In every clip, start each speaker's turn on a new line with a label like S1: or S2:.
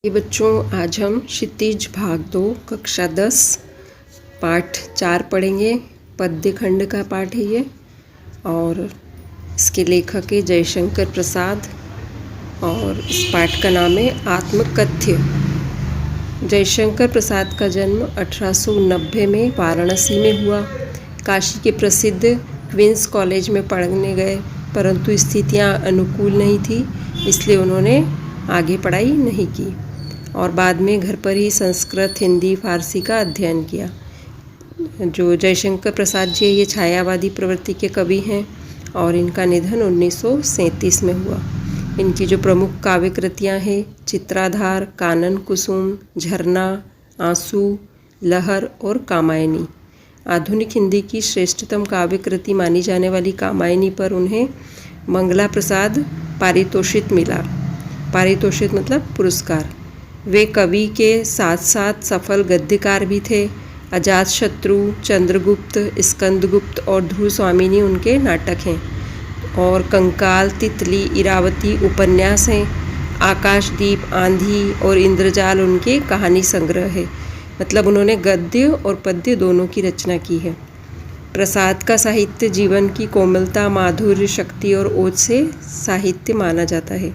S1: ये बच्चों, आज हम क्षितिज भाग 2 कक्षा 10 पाठ 4 पढ़ेंगे। पद्य खंड का पाठ है ये, और इसके लेखक है जयशंकर प्रसाद, और इस पाठ का नाम है आत्मकथ्य। जयशंकर प्रसाद का जन्म 1890 में वाराणसी में हुआ। काशी के प्रसिद्ध क्वींस कॉलेज में पढ़ने गए, परंतु स्थितियां अनुकूल नहीं थी, इसलिए उन्होंने आगे पढ़ाई नहीं की और बाद में घर पर ही संस्कृत, हिंदी, फारसी का अध्ययन किया। जो जयशंकर प्रसाद जी ये छायावादी प्रवृत्ति के कवि हैं और इनका निधन 1937 में हुआ। इनकी जो प्रमुख काव्य कृतियाँ हैं चित्राधार, कानन कुसुम, झरना, आंसू, लहर और कामायनी। आधुनिक हिंदी की श्रेष्ठतम काव्य कृति मानी जाने वाली कामायनी पर उन्हें मंगला प्रसाद पारितोषिक मिला। पारितोषिक मतलब पुरस्कार। वे कवि के साथ साथ सफल गद्यकार भी थे। अजातशत्रु, चंद्रगुप्त, स्कंदगुप्त और ध्रुव स्वामिनी उनके नाटक हैं, और कंकाल, तितली, इरावती उपन्यास हैं। आकाशदीप, आंधी और इंद्रजाल उनके कहानी संग्रह है। मतलब उन्होंने गद्य और पद्य दोनों की रचना की है। प्रसाद का साहित्य जीवन की कोमलता, माधुर्य, शक्ति और ओज से साहित्य माना जाता है।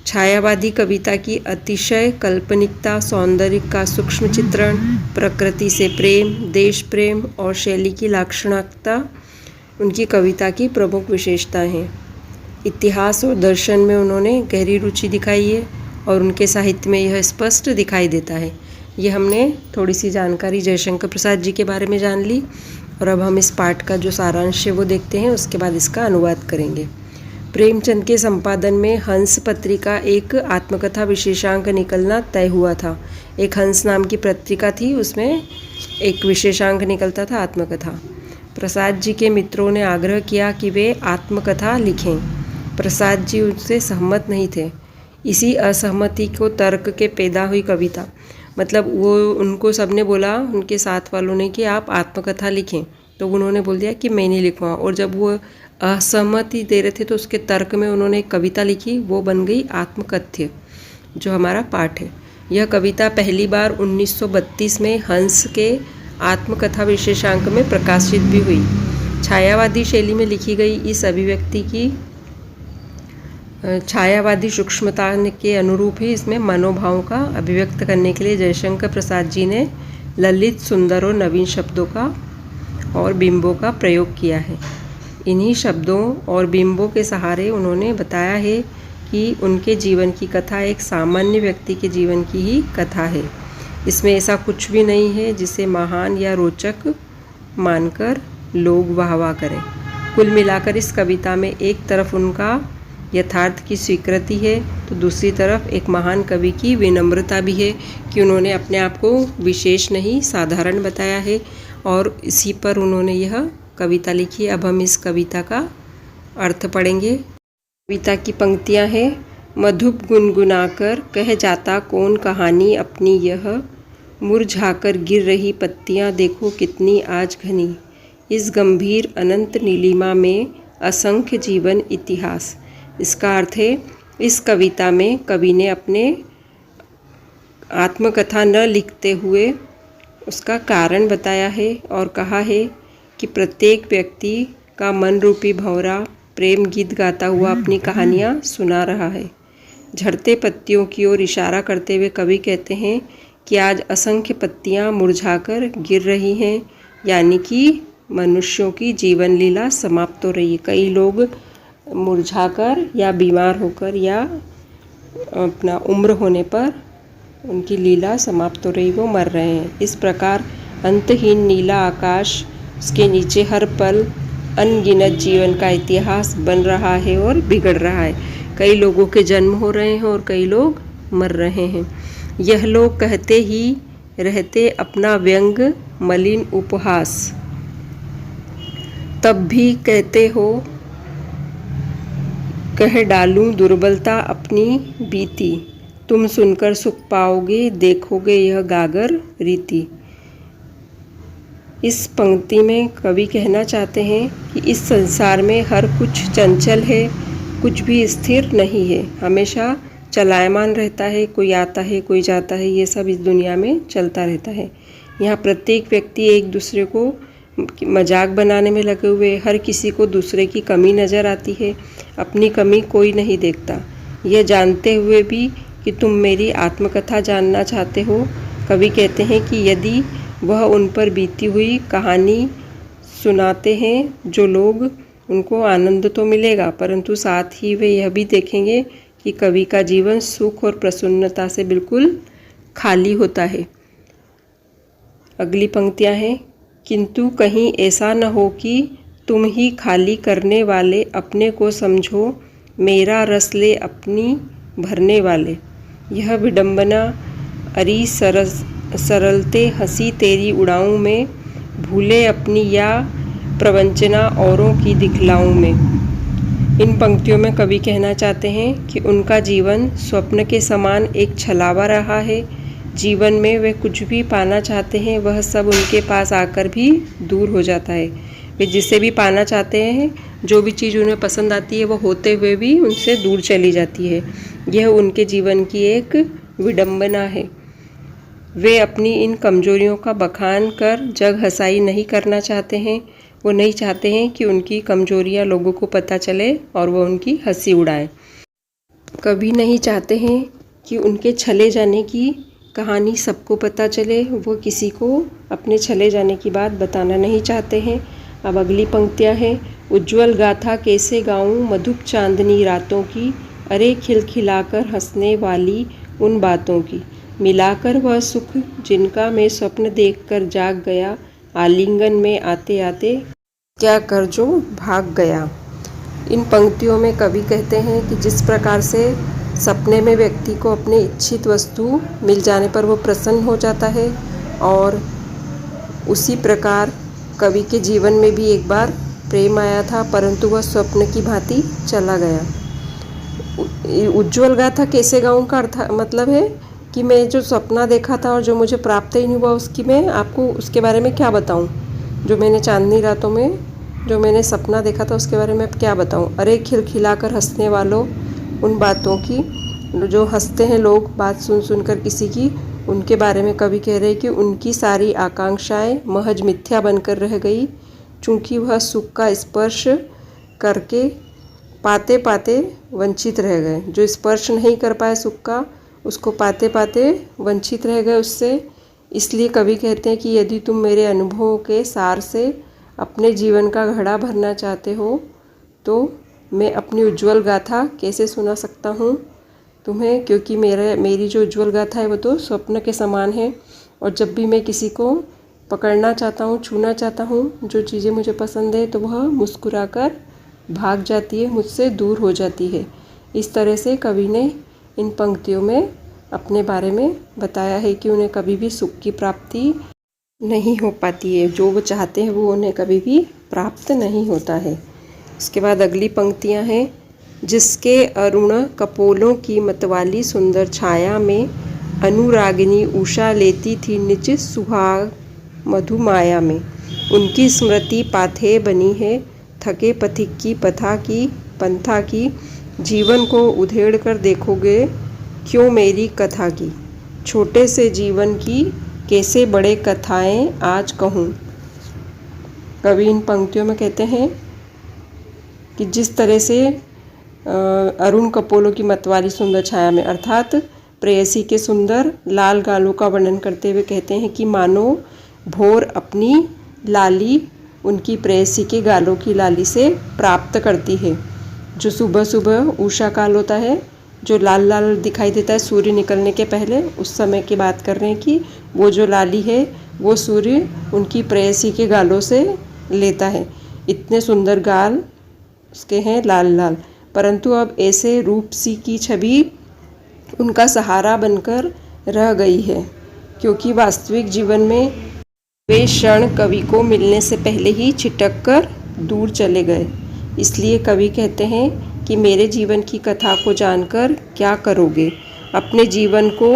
S1: छायावादी कविता की अतिशय काल्पनिकता, सौंदर्य का सूक्ष्म चित्रण, प्रकृति से प्रेम, देश प्रेम और शैली की लाक्षणिकता उनकी कविता की प्रमुख विशेषताएं हैं। इतिहास और दर्शन में उन्होंने गहरी रुचि दिखाई है और उनके साहित्य में यह स्पष्ट दिखाई देता है। ये हमने थोड़ी सी जानकारी जयशंकर प्रसाद जी के बारे में जान ली, और अब हम इस पाठ का जो सारांश है वो देखते हैं, उसके बाद इसका अनुवाद करेंगे। प्रेमचंद के संपादन में हंस पत्रिका एक आत्मकथा विशेषांक निकलना तय हुआ था। एक हंस नाम की पत्रिका थी, उसमें एक विशेषांक निकलता था आत्मकथा। प्रसाद जी के मित्रों ने आग्रह किया कि वे आत्मकथा लिखें। प्रसाद जी उनसे सहमत नहीं थे। इसी असहमति को तर्क के पैदा हुई कविता। मतलब वो उनको सबने बोला, उनके साथ वालों ने, कि आप आत्मकथा लिखें, तो उन्होंने बोल दिया कि मैं नहीं लिखूँगा। और जब वो असहमति दे रहे थे तो उसके तर्क में उन्होंने एक कविता लिखी, वो बन गई आत्मकथ्य, जो हमारा पाठ है। यह कविता पहली बार 1932 में हंस के आत्मकथा विशेषांक में प्रकाशित भी हुई। छायावादी शैली में लिखी गई इस अभिव्यक्ति की छायावादी सूक्ष्मता के अनुरूप ही इसमें मनोभावों का अभिव्यक्त करने के लिए जयशंकर प्रसाद जी ने ललित, सुंदर और नवीन शब्दों का और बिंबों का प्रयोग किया है। इन्हीं शब्दों और बिंबों के सहारे उन्होंने बताया है कि उनके जीवन की कथा एक सामान्य व्यक्ति के जीवन की ही कथा है। इसमें ऐसा कुछ भी नहीं है जिसे महान या रोचक मानकर लोग वाहवाह करें। कुल मिलाकर इस कविता में एक तरफ उनका यथार्थ की स्वीकृति है, तो दूसरी तरफ एक महान कवि की विनम्रता भी है कि उन्होंने अपने आप को विशेष नहीं, साधारण बताया है, और इसी पर उन्होंने यह कविता लिखी। अब हम इस कविता का अर्थ पढ़ेंगे। कविता की पंक्तियां हैं। मधुप गुनगुनाकर कह जाता कौन कहानी अपनी, यह मुरझाकर गिर रही पत्तियां देखो कितनी आज घनी। इस गंभीर अनंत नीलिमा में असंख्य जीवन इतिहास। इसका अर्थ है, इस कविता में कवि ने अपने आत्मकथा न लिखते हुए उसका कारण बताया है और कहा है कि प्रत्येक व्यक्ति का मन रूपी भंवरा प्रेम गीत गाता हुआ अपनी कहानियाँ सुना रहा है। झड़ते पत्तियों की ओर इशारा करते हुए कवि कहते हैं कि आज असंख्य पत्तियाँ मुरझाकर गिर रही हैं, यानी कि मनुष्यों की जीवन लीला समाप्त हो रही है। कई लोग मुरझाकर या बीमार होकर या अपना उम्र होने पर उनकी लीला समाप्त हो रही, वो मर रहे हैं। इस प्रकार अंतहीन नीला आकाश, उसके नीचे हर पल अनगिनत जीवन का इतिहास बन रहा है और बिगड़ रहा है। कई लोगों के जन्म हो रहे हैं और कई लोग मर रहे हैं। यह लोग कहते ही रहते अपना व्यंग मलिन उपहास, तब भी कहते हो कह डालूं दुर्बलता अपनी बीती। तुम सुनकर सुख पाओगे, देखोगे यह गागर रीति। इस पंक्ति में कवि कहना चाहते हैं कि इस संसार में हर कुछ चंचल है, कुछ भी स्थिर नहीं है। हमेशा चलायमान रहता है, कोई आता है कोई जाता है, ये सब इस दुनिया में चलता रहता है। यहाँ प्रत्येक व्यक्ति एक दूसरे को मजाक बनाने में लगे हुए, हर किसी को दूसरे की कमी नज़र आती है, अपनी कमी कोई नहीं देखता। यह जानते हुए भी कि तुम मेरी आत्मकथा जानना चाहते हो। कवि कहते हैं कि यदि वह उन पर बीती हुई कहानी सुनाते हैं जो लोग, उनको आनंद तो मिलेगा, परंतु साथ ही वे यह भी देखेंगे कि कवि का जीवन सुख और प्रसन्नता से बिल्कुल खाली होता है। अगली पंक्तियां हैं, किंतु कहीं ऐसा न हो कि तुम ही खाली करने वाले अपने को समझो, मेरा रस ले अपनी भरने वाले। यह विडंबना अरी सरलते हंसी तेरी उड़ाऊं में, भूले अपनी या प्रवंचना औरों की दिखलाऊं में। इन पंक्तियों में कवि कहना चाहते हैं कि उनका जीवन स्वप्न के समान एक छलावा रहा है। जीवन में वे कुछ भी पाना चाहते हैं, वह सब उनके पास आकर भी दूर हो जाता है। वे जिसे भी पाना चाहते हैं, जो भी चीज़ उन्हें पसंद आती है, वो होते हुए भी उनसे दूर चली जाती है। यह उनके जीवन की एक विडंबना है। वे अपनी इन कमजोरियों का बखान कर जग हंसाई नहीं करना चाहते हैं। वो नहीं चाहते हैं कि उनकी कमजोरियां लोगों को पता चले और वो उनकी हंसी उड़ाएं। कभी नहीं चाहते हैं कि उनके चले जाने की कहानी सबको पता चले। वो किसी को अपने चले जाने की बात बताना नहीं चाहते हैं। अब अगली पंक्तियां हैं, उज्ज्वल गाथा कैसे गाऊं मधुप चांदनी रातों की, अरे खिलखिलाकर हंसने वाली उन बातों की, मिलाकर वह सुख जिनका मैं स्वप्न देखकर जाग गया, आलिंगन में आते आते क्या कर जो भाग गया। इन पंक्तियों में कवि कहते हैं कि जिस प्रकार से सपने में व्यक्ति को अपने इच्छित वस्तु मिल जाने पर वो प्रसन्न हो जाता है, और उसी प्रकार कवि के जीवन में भी एक बार प्रेम आया था, परंतु वह स्वप्न की भांति चला गया। उज्ज्वल गाथा कैसे गाऊं का अर्थ मतलब है कि मैं जो सपना देखा था और जो मुझे प्राप्त ही नहीं हुआ, उसकी मैं आपको उसके बारे में क्या बताऊं। जो मैंने चांदनी रातों में जो मैंने सपना देखा था उसके बारे में अब क्या बताऊं। अरे खिलखिलाकर हंसने वालों उन बातों की, जो हंसते हैं लोग बात सुन सुनकर किसी की, उनके बारे में कवि कह रहे हैं कि उनकी सारी आकांक्षाएं महज मिथ्या बनकर रह गई, चूँकि वह सुख का स्पर्श करके पाते पाते वंचित रह गए। जो स्पर्श नहीं कर पाए सुख का, उसको पाते पाते वंचित रह गए उससे। इसलिए कवि कहते हैं कि यदि तुम मेरे अनुभवों के सार से अपने जीवन का घड़ा भरना चाहते हो, तो मैं अपनी उज्ज्वल गाथा कैसे सुना सकता हूँ तुम्हें, क्योंकि मेरी जो उज्ज्वल गाथा है वो तो स्वप्न के समान है। और जब भी मैं किसी को पकड़ना चाहता हूँ, छूना चाहता हूँ, जो चीज़ें मुझे पसंद है, तो वह मुस्कुराकर भाग जाती है, मुझसे दूर हो जाती है। इस तरह से कवि ने इन पंक्तियों में अपने बारे में बताया है कि उन्हें कभी भी सुख की प्राप्ति नहीं हो पाती है। जो वो चाहते हैं वो उन्हें कभी भी प्राप्त नहीं होता है। इसके बाद अगली पंक्तियां हैं, जिसके अरुण कपोलों की मतवाली सुंदर छाया में, अनुरागिनी उषा लेती थी निज सुहाग मधुमाया में, उनकी स्मृति पाथे बनी है, थके पथिक की पथा की पंथा की, जीवन को उधेड़ कर देखोगे क्यों मेरी कथा की, छोटे से जीवन की कैसे बड़े कथाएं आज कहूँ। कवि इन पंक्तियों में कहते हैं कि जिस तरह से अरुण कपोलों की मतवाली सुंदर छाया में, अर्थात प्रेयसी के सुंदर लाल गालों का वर्णन करते हुए कहते हैं कि मानो भोर अपनी लाली उनकी प्रेयसी के गालों की लाली से प्राप्त करती है। जो सुबह सुबह उषा काल होता है, जो लाल लाल दिखाई देता है सूर्य निकलने के पहले, उस समय की बात कर रहे हैं कि वो जो लाली है वो सूर्य उनकी प्रेयसी के गालों से लेता है। इतने सुंदर गाल उसके हैं लाल लाल, परंतु अब ऐसे रूप सी की छवि उनका सहारा बनकर रह गई है, क्योंकि वास्तविक जीवन में वे क्षण कवि को मिलने से पहले ही छिटक कर दूर चले गए। इसलिए कवि कहते हैं कि मेरे जीवन की कथा को जानकर क्या करोगे। अपने जीवन को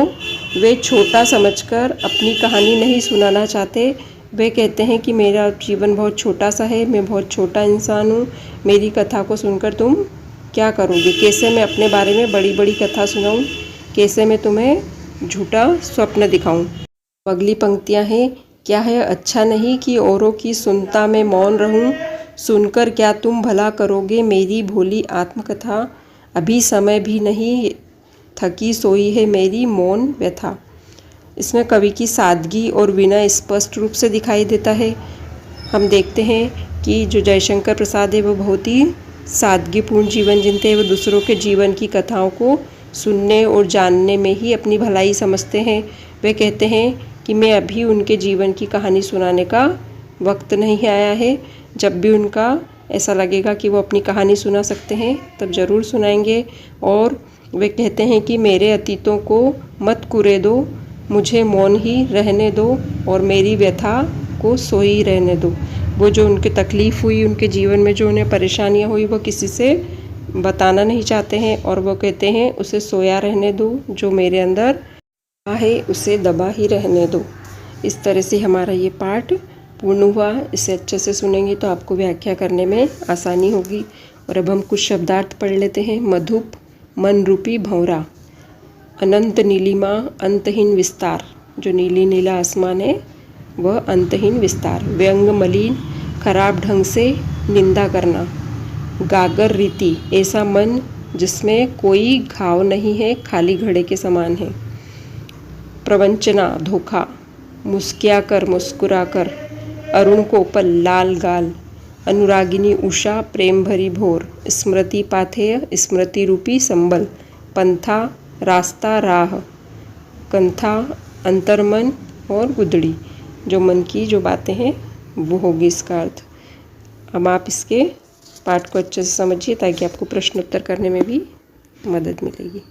S1: वे छोटा समझकर अपनी कहानी नहीं सुनाना चाहते। वे कहते हैं कि मेरा जीवन बहुत छोटा सा है, मैं बहुत छोटा इंसान हूँ, मेरी कथा को सुनकर तुम क्या करोगे? कैसे मैं अपने बारे में बड़ी बड़ी कथा सुनाऊं? कैसे मैं तुम्हें झूठा स्वप्न दिखाऊं? अगली पंक्तियां हैं, क्या है अच्छा नहीं कि औरों की सुनता मैं मौन रहूं? सुनकर क्या तुम भला करोगे मेरी भोली आत्मकथा? अभी समय भी नहीं थकी सोई है मेरी मौन व्यथा। इसमें कवि की सादगी और विनय स्पष्ट रूप से दिखाई देता है। हम देखते हैं कि जो जयशंकर प्रसाद है वो बहुत ही सादगीपूर्ण जीवन जीते हैं। वो दूसरों के जीवन की कथाओं को सुनने और जानने में ही अपनी भलाई समझते हैं। वे कहते हैं कि मैं अभी उनके जीवन की कहानी सुनाने का वक्त नहीं आया है। जब भी उनका ऐसा लगेगा कि वो अपनी कहानी सुना सकते हैं तब ज़रूर सुनाएंगे। और वे कहते हैं कि मेरे अतीतों को मत कुरे दो, मुझे मौन ही रहने दो और मेरी व्यथा को सोई रहने दो। वो जो उनकी तकलीफ़ हुई, उनके जीवन में जो उन्हें परेशानियाँ हुई, वो किसी से बताना नहीं चाहते हैं और वो कहते हैं उसे सोया रहने दो, जो मेरे अंदर है उसे दबा ही रहने दो। इस तरह से हमारा ये पाठ पूर्ण हुआ। इसे अच्छे से सुनेंगे तो आपको व्याख्या करने में आसानी होगी। और अब हम कुछ शब्दार्थ पढ़ लेते हैं। मधुप मन रूपी भंवरा, अनंत नीलिमा अंतहीन विस्तार, जो नीली नीला आसमान है वह अंतहीन विस्तार। व्यंग मलिन खराब ढंग से निंदा करना। गागर रीति, ऐसा मन जिसमें कोई घाव नहीं है, खाली घड़े के समान है। प्रवंचना, धोखा। मुस्किया कर मुस्कुरा कर, अरुण कोपल लाल गाल। अनुरागिनी उषा, प्रेम भरी भोर। स्मृति पाथेय, स्मृति रूपी संबल। पंथा, रास्ता राह। कंथा, अंतर्मन और गुदड़ी, जो मन की जो बातें हैं वो होगी इसका अर्थ। अब आप इसके पाठ को अच्छे से समझिए ताकि आपको प्रश्न उत्तर करने में भी मदद मिलेगी।